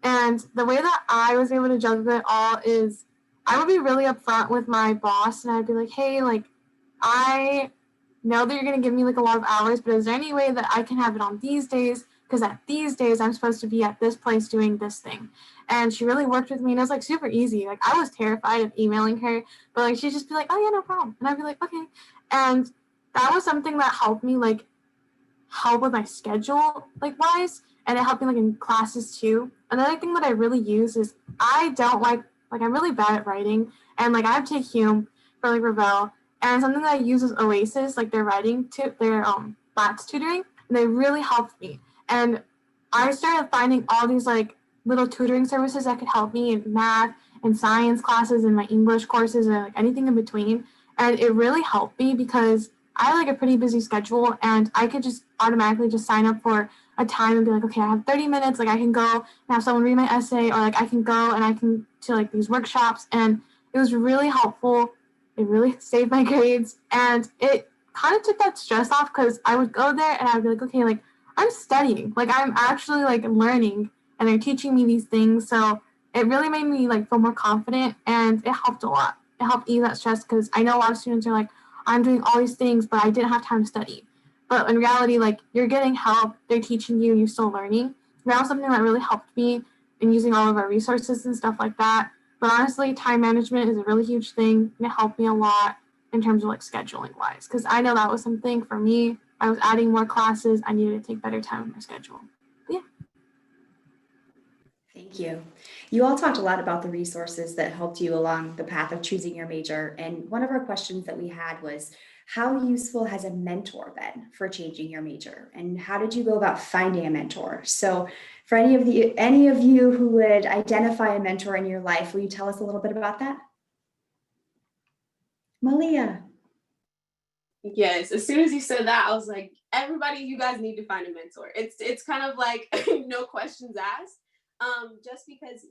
And the way that I was able to juggle it all is I would be really upfront with my boss, and I'd be like, hey, like I know that you're going to give me like a lot of hours, but is there any way that I can have it on these days? Because at these days, I'm supposed to be at this place doing this thing. And she really worked with me, and it was like super easy. Like I was terrified of emailing her, but like she'd just be like, oh yeah, no problem. And I'd be like, okay. And that was something that helped me like help with my schedule like wise. And it helped me like in classes too. Another thing that I really use is I don't like I'm really bad at writing. And like I have to take Hume for like Revell. And something that I use is Oasis, like their BATS tutoring, and they really helped me. And I started finding all these like little tutoring services that could help me in math and science classes and my English courses and like anything in between. And it really helped me because I have like a pretty busy schedule, and I could just automatically just sign up for a time and be like, okay, I have 30 minutes. Like I can go and have someone read my essay, or like I can go and I can to like these workshops. And it was really helpful. It really saved my grades, and it kind of took that stress off because I would go there and I would be like, okay, like I'm studying, like I'm actually like learning, and they're teaching me these things. So it really made me like feel more confident, and it helped a lot. It helped ease that stress because I know a lot of students are like, I'm doing all these things, but I didn't have time to study. But in reality, like you're getting help, they're teaching you, and you're still learning. That was something that really helped me in using all of our resources and stuff like that. But honestly, time management is a really huge thing, and it helped me a lot in terms of like scheduling wise, because I know that was something for me. I was adding more classes. I needed to take better time with my schedule. But yeah.
Thank you. You all talked a lot about the resources that helped you along the path of choosing your major. And one of our questions that we had was, how useful has a mentor been for changing your major? And how did you go about finding a mentor? So for any of you who would identify a mentor in your life, will you tell us a little bit about that? Malia.
Yes, as soon as you said that, I was like, everybody, you guys need to find a mentor. It's kind of like no questions asked. Just because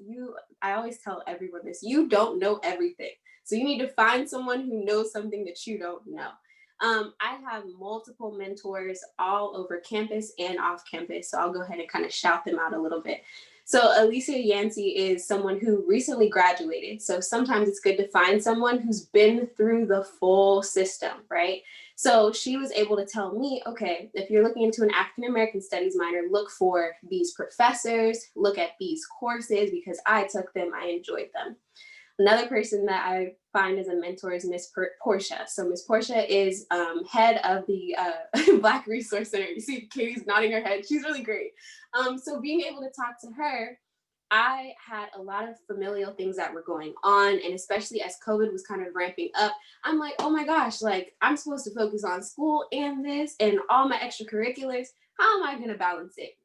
I always tell everyone this, you don't know everything. So you need to find someone who knows something that you don't know. I have multiple mentors all over campus and off campus. So I'll go ahead and kind of shout them out a little bit. So Alicia Yancey is someone who recently graduated. So sometimes it's good to find someone who's been through the full system, right? So she was able to tell me, okay, if you're looking into an African American Studies minor, look for these professors, look at these courses because I took them, I enjoyed them. Another person that I find as a mentor is Miss Portia. So Miss Portia is head of the Black Resource Center. You see Katie's nodding her head. She's really great. So being able to talk to her, I had a lot of familial things that were going on. And especially as COVID was kind of ramping up, I'm like, oh my gosh, like I'm supposed to focus on school and this and all my extracurriculars. How am I going to balance it?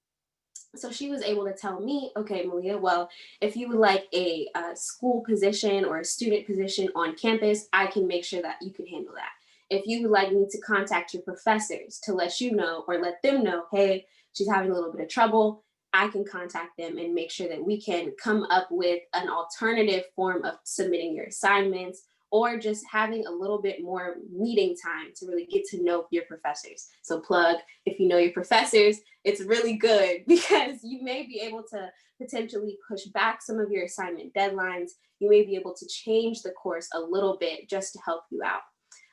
So she was able to tell me, okay, Malia, well, if you would like a school position or a student position on campus, I can make sure that you can handle that. If you would like me to contact your professors to let you know or let them know, hey, she's having a little bit of trouble, I can contact them and make sure that we can come up with an alternative form of submitting your assignments or just having a little bit more meeting time to really get to know your professors. So plug, if you know your professors, it's really good because you may be able to potentially push back some of your assignment deadlines. You may be able to change the course a little bit just to help you out.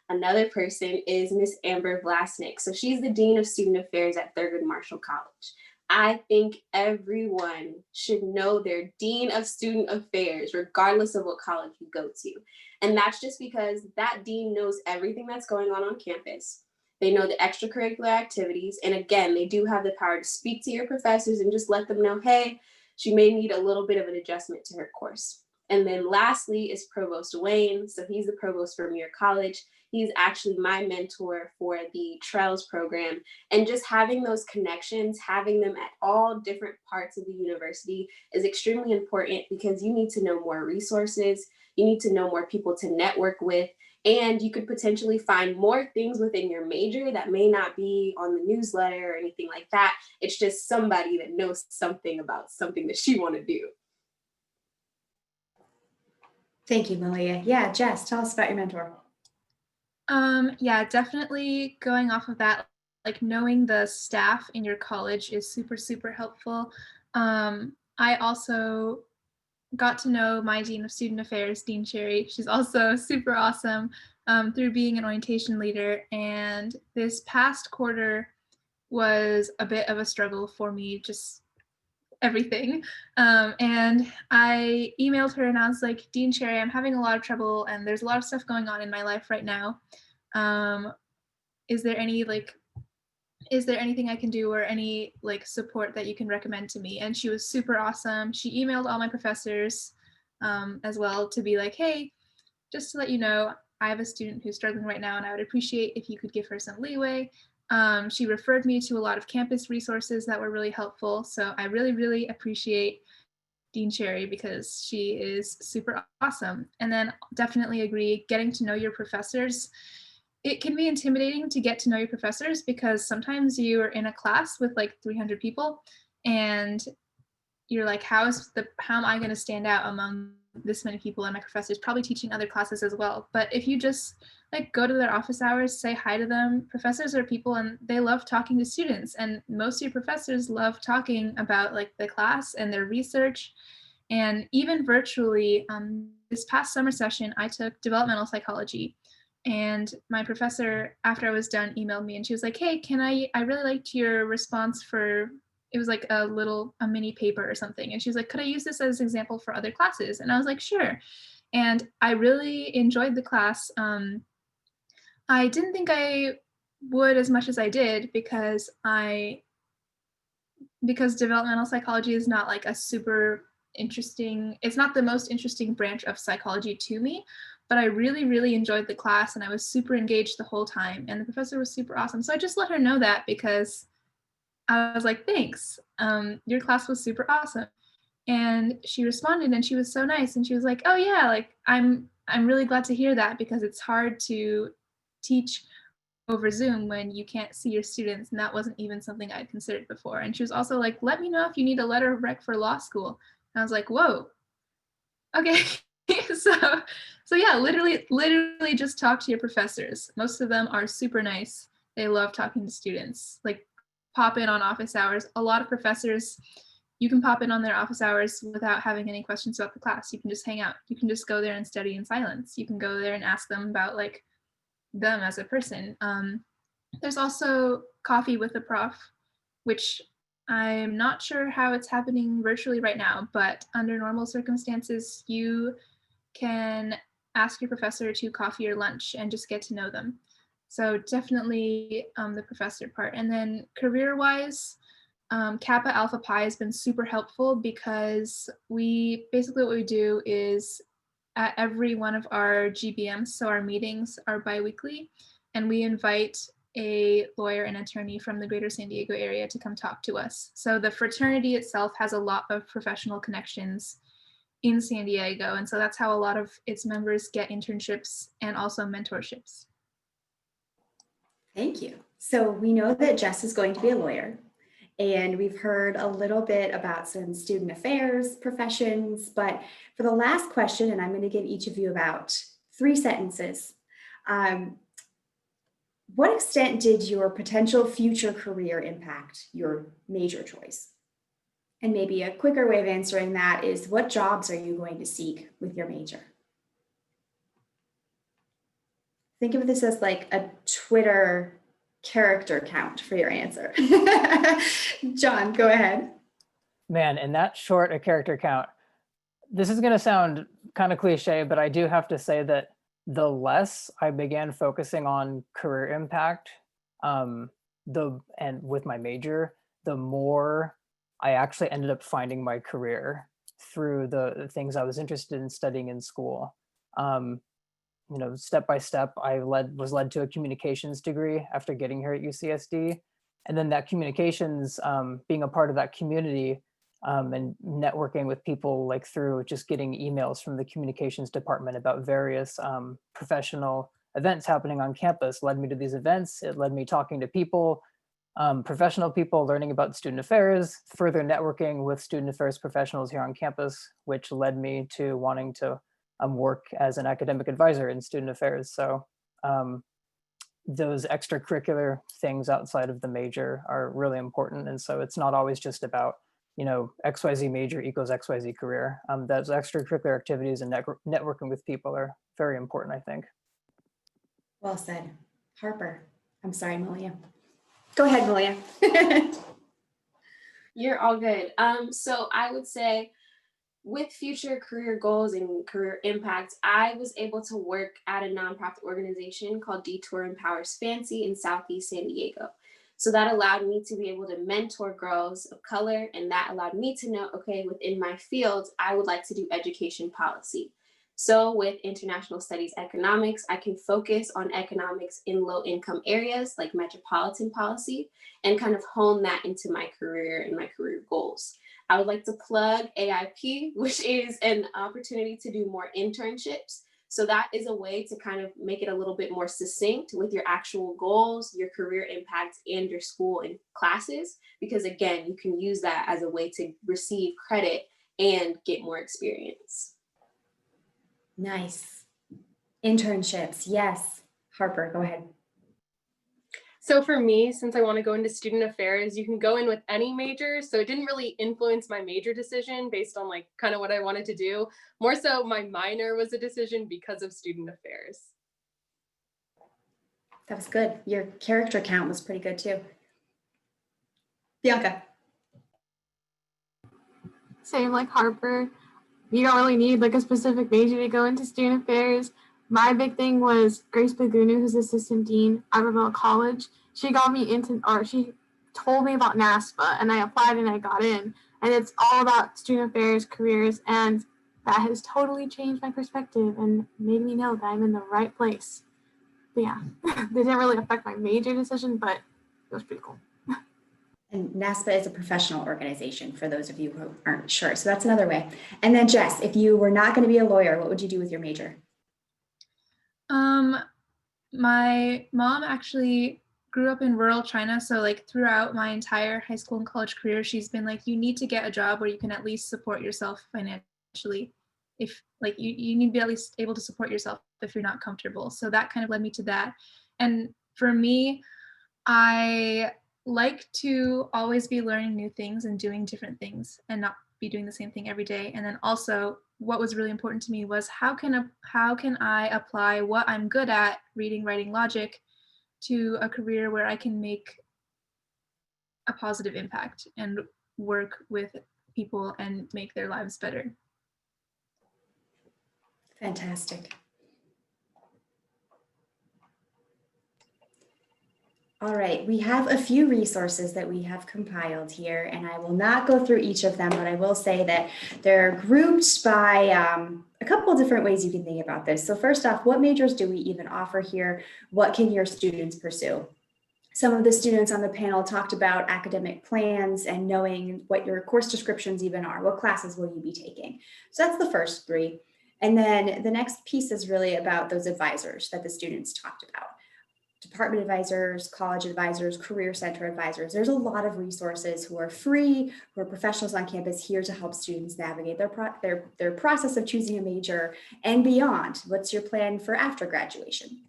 Another person is Miss Amber Vlasnik. So she's the Dean of Student Affairs at Thurgood Marshall College. I think everyone should know their Dean of Student Affairs, regardless of what college you go to. And that's just because that dean knows everything that's going on campus. They know the extracurricular activities. And again, they do have the power to speak to your professors and just let them know, hey, she may need a little bit of an adjustment to her course. And then lastly is Provost Wayne. So he's the provost for Muir College. He's actually my mentor for the Trails program. And just having those connections, having them at all different parts of the university is extremely important because you need to know more resources. You need to know more people to network with, and you could potentially find more things within your major that may not be on the newsletter or anything like that. It's just somebody that knows something about something that you want to do.
Thank you, Malia. Yeah, Jess, tell us about your mentor.
Yeah, definitely going off of that, like knowing the staff in your college is super, super helpful. I also got to know my Dean of Student Affairs, Dean Cherry. She's also super awesome through being an orientation leader. And this past quarter was a bit of a struggle for me, just everything. And I emailed her and I was like, Dean Cherry, I'm having a lot of trouble and there's a lot of stuff going on in my life right now. Is there anything I can do or any like support that you can recommend to me? And she was super awesome. She emailed all my professors as well to be like, hey, just to let you know, I have a student who's struggling right now and I would appreciate if you could give her some leeway. She referred me to a lot of campus resources that were really helpful. So I really, really appreciate Dean Cherry because she is super awesome. And then definitely agree, getting to know your professors it can be intimidating to get to know your professors because sometimes you are in a class with like 300 people and you're like, how am I going to stand out among this many people, and my professor's probably teaching other classes as well. But if you just like go to their office hours, say hi to them. Professors are people and they love talking to students, and most of your professors love talking about like the class and their research. And even virtually, this past summer session, I took developmental psychology. And my professor, after I was done, emailed me and she was like, hey, I really liked your response for, it was like a mini paper or something. And she was like, could I use this as an example for other classes? And I was like, sure. And I really enjoyed the class. I didn't think I would as much as I did because developmental psychology is not like a super interesting, it's not the most interesting branch of psychology to me, but I really, really enjoyed the class and I was super engaged the whole time and the professor was super awesome. So I just let her know that because I was like, thanks, your class was super awesome. And she responded and she was so nice and she was like, oh yeah, like I'm really glad to hear that because it's hard to teach over Zoom when you can't see your students, and that wasn't even something I'd considered before. And she was also like, let me know if you need a letter of rec for law school. And I was like, whoa, okay. so yeah, literally just talk to your professors. Most of them are super nice. They love talking to students. Like pop in on office hours. A lot of professors, you can pop in on their office hours without having any questions about the class. You can just hang out. You can just go there and study in silence. You can go there and ask them about like them as a person. There's also coffee with the prof, which I'm not sure how it's happening virtually right now, but under normal circumstances, you can ask your professor to coffee or lunch and just get to know them. So definitely the professor part. And then career-wise, Kappa Alpha Pi has been super helpful because what we do is at every one of our GBMs, so our meetings are bi-weekly, and we invite a lawyer and attorney from the greater San Diego area to come talk to us. So the fraternity itself has a lot of professional connections in San Diego, and so that's how a lot of its members get internships and also mentorships.
Thank you. So we know that Jess is going to be a lawyer, and we've heard a little bit about some student affairs professions, but for the last question, and I'm going to give each of you about 3 sentences. What extent did your potential future career impact your major choice? And maybe a quicker way of answering that is, what jobs are you going to seek with your major? Think of this as like a Twitter character count for your answer. John, go ahead.
Man, in that short a character count, this is going to sound kind of cliche, but I do have to say that the less I began focusing on career impact, and with my major, the more I actually ended up finding my career through the things I was interested in studying in school. Step by step, I was led to a communications degree after getting here at UCSD. And then that communications, being a part of that community and networking with people, like through just getting emails from the communications department about various professional events happening on campus, led me to these events. It led me talking to people, professional people, learning about student affairs, further networking with student affairs professionals here on campus, which led me to wanting to work as an academic advisor in student affairs. So those extracurricular things outside of the major are really important. And so it's not always just about, XYZ major equals XYZ career. Those extracurricular activities and networking with people are very important, I think.
Well said. Harper. I'm sorry, Malia. Go ahead, Malia.
You're all good. So I would say, with future career goals and career impacts, I was able to work at a nonprofit organization called Detour Empowers Fancy in Southeast San Diego. So that allowed me to be able to mentor girls of color, and that allowed me to know, okay, within my field, I would like to do education policy. So with international studies economics, I can focus on economics in low-income areas like metropolitan policy and kind of hone that into my career and my career goals. I would like to plug AIP, which is an opportunity to do more internships. So that is a way to kind of make it a little bit more succinct with your actual goals, your career impact, and your school and classes, because again, you can use that as a way to receive credit and get more experience.
Nice. Internships, yes. Harper, go ahead.
So for me, since I want to go into student affairs, you can go in with any major. So it didn't really influence my major decision based on like kind of what I wanted to do. More so my minor was a decision because of student affairs.
That was good. Your character count was pretty good too. Bianca.
Same like Harper. You don't really need like a specific major to go into student affairs. My big thing was Grace Bagunu, who's assistant dean at Revell College. She got me into, or she told me about NASPA, and I applied and I got in. And it's all about student affairs, careers, and that has totally changed my perspective and made me know that I'm in the right place. But yeah, they didn't really affect my major decision, but it was pretty cool.
And NASPA is a professional organization for those of you who aren't sure. So that's another way. And then Jess, if you were not going to be a lawyer, what would you do with your major?
My mom actually grew up in rural China. So like throughout my entire high school and college career, she's been like, you need to get a job where you can at least support yourself financially. If like you need to be at least able to support yourself if you're not comfortable. So that kind of led me to that. And for me, I like to always be learning new things and doing different things and not be doing the same thing every day. And then also what was really important to me was how can I apply what I'm good at, reading, writing, logic, to a career where I can make a positive impact and work with people and make their lives better.
Fantastic. All right, we have a few resources that we have compiled here, and I will not go through each of them, but I will say that they're grouped by a couple of different ways you can think about this. So first off, what majors do we even offer here? What can your students pursue? Some of the students on the panel talked about academic plans and knowing what your course descriptions even are. What classes will you be taking? So that's the first three. And then the next piece is really about those advisors that the students talked about. Department advisors, college advisors, career center advisors. There's a lot of resources who are free, who are professionals on campus here to help students navigate their process of choosing a major and beyond. What's your plan for after graduation?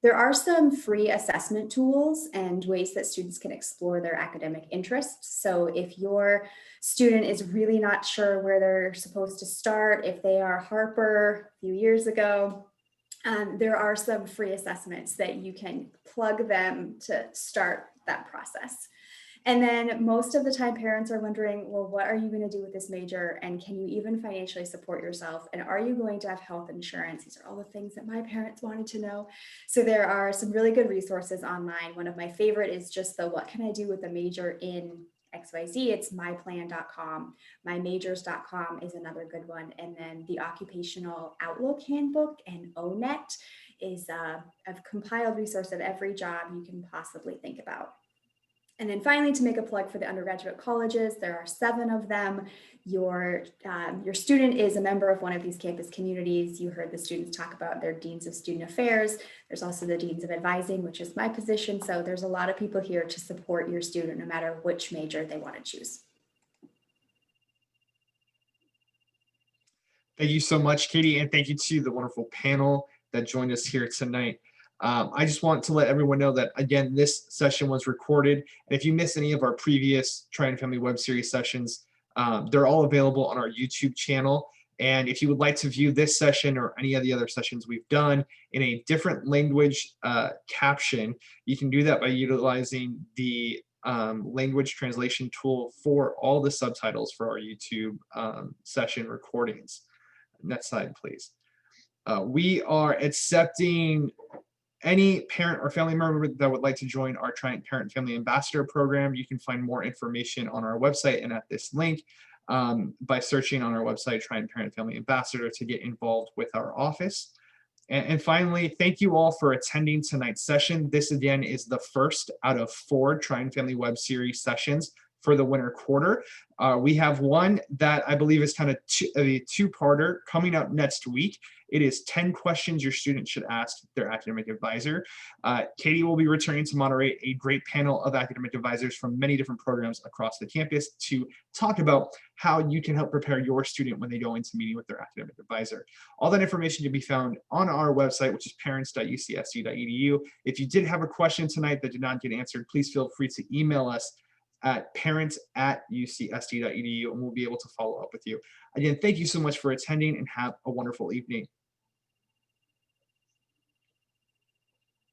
There are some free assessment tools and ways that students can explore their academic interests. So if your student is really not sure where they're supposed to start, if they are Harper a few years ago, there are some free assessments that you can plug them to start that process. And then most of the time parents are wondering, well, what are you going to do with this major? And can you even financially support yourself? And are you going to have health insurance? These are all the things that my parents wanted to know. So there are some really good resources online. One of my favorite is just the what can I do with a major in XYZ, it's myplan.com. Mymajors.com is another good one. And then the Occupational Outlook Handbook and ONET is a compiled resource of every job you can possibly think about. And then finally, to make a plug for the undergraduate colleges, there are 7 of them. Your student is a member of one of these campus communities. You heard the students talk about their deans of student affairs. There's also the deans of advising, which is my position. So there's a lot of people here to support your student, no matter which major they want to choose.
Thank you so much, Katie, and thank you to the wonderful panel that joined us here tonight. I just want to let everyone know that, again, this session was recorded. And if you missed any of our previous Try and Family web series sessions, they're all available on our YouTube channel. And if you would like to view this session or any of the other sessions we've done in a different language caption, you can do that by utilizing the language translation tool for all the subtitles for our YouTube session recordings. Next slide, please. We are accepting any parent or family member that would like to join our Triant Parent Family Ambassador program. You can find more information on our website and at this link by searching on our website, Triant Parent Family Ambassador, to get involved with our office. And finally, thank you all for attending tonight's session. This again is the first out of 4 Triant Family web series sessions for the winter quarter. We have one that I believe is kind of a two-parter coming up next week. It is 10 questions your student should ask their academic advisor. Katie will be returning to moderate a great panel of academic advisors from many different programs across the campus to talk about how you can help prepare your student when they go into meeting with their academic advisor. All that information can be found on our website, which is parents.ucsd.edu. If you did have a question tonight that did not get answered, please feel free to email us at parents@ucsd.edu, and we'll be able to follow up with you. Again, thank you so much for attending, and have a wonderful evening.